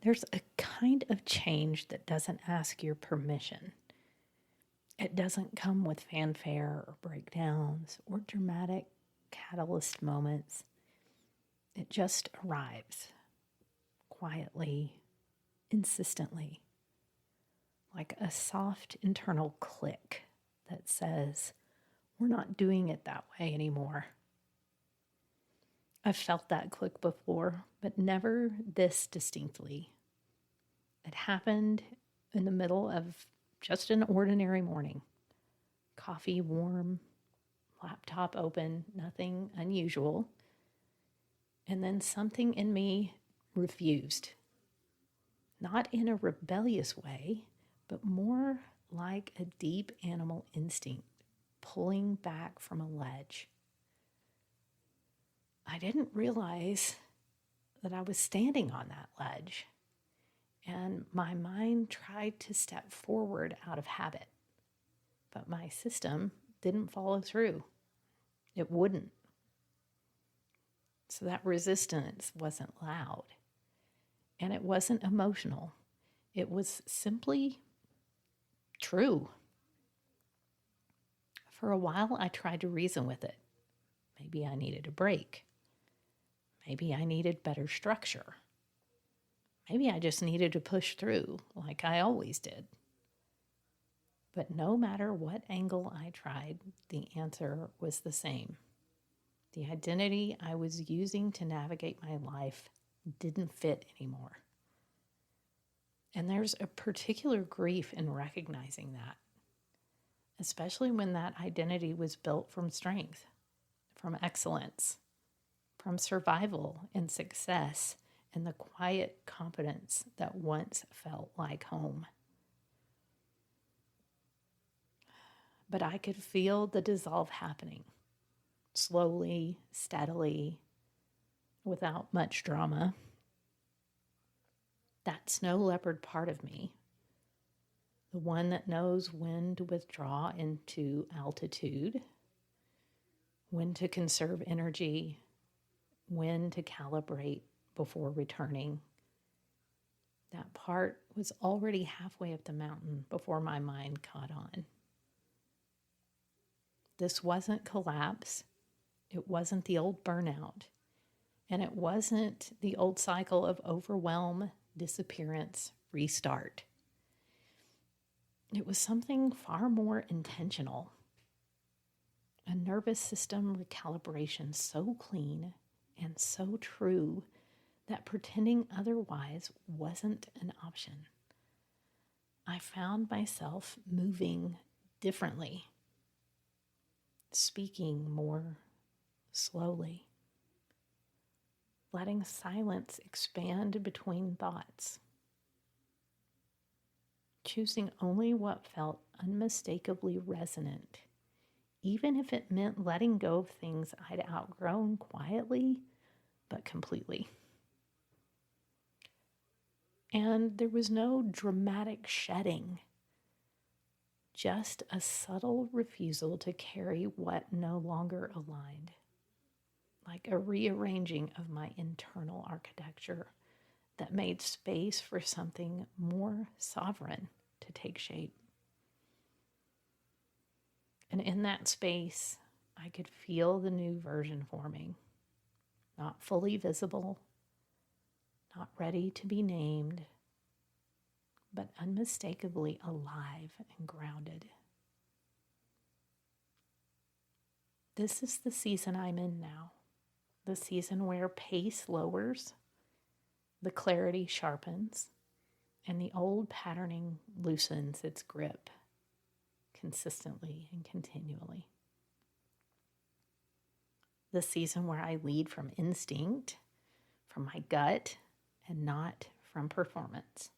There's a kind of change that doesn't ask your permission. It doesn't come with fanfare or breakdowns or dramatic catalyst moments. It just arrives quietly, insistently, like a soft internal click that says, we're not doing it that way anymore. I've felt that click before, but never this distinctly. It happened in the middle of just an ordinary morning. Coffee warm, laptop open, nothing unusual. And then something in me refused. Not in a rebellious way, but more like a deep animal instinct pulling back from a ledge. I didn't realize that I was standing on that ledge, and my mind tried to step forward out of habit, but my system didn't follow through. It wouldn't. So that resistance wasn't loud, and it wasn't emotional. It was simply true. For a while, I tried to reason with it. Maybe I needed a break. Maybe I needed better structure. Maybe I just needed to push through like I always did. But no matter what angle I tried, the answer was the same. The identity I was using to navigate my life didn't fit anymore. And there's a particular grief in recognizing that, especially when that identity was built from strength, from excellence, from survival and success, and the quiet competence that once felt like home. But I could feel the dissolve happening, slowly, steadily, without much drama. That snow leopard part of me, the one that knows when to withdraw into altitude, when to conserve energy, when to calibrate before returning. That part was already halfway up the mountain before my mind caught on. This wasn't collapse. It wasn't the old burnout. And it wasn't the old cycle of overwhelm, disappearance, restart. It was something far more intentional. A nervous system recalibration so clean and so true that pretending otherwise wasn't an option. I found myself moving differently, speaking more slowly, letting silence expand between thoughts, choosing only what felt unmistakably resonant, even if it meant letting go of things I'd outgrown quietly but completely. And there was no dramatic shedding, just a subtle refusal to carry what no longer aligned, like a rearranging of my internal architecture that made space for something more sovereign to take shape. And in that space, I could feel the new version forming, not fully visible, not ready to be named, but unmistakably alive and grounded. This is the season I'm in now, the season where pace lowers, the clarity sharpens, and the old patterning loosens its grip consistently and continually. The season where I lead from instinct, from my gut, and not from performance.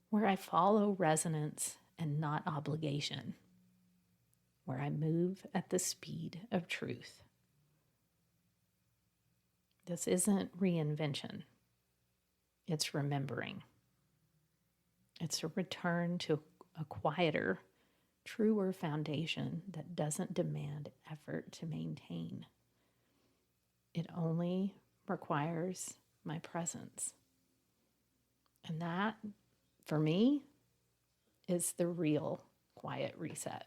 Where I follow resonance and not obligation. Where I move at the speed of truth. This isn't reinvention. It's remembering. It's a return to a quieter, truer foundation that doesn't demand effort to maintain. It only requires my presence. And that, for me, is the real quiet reset.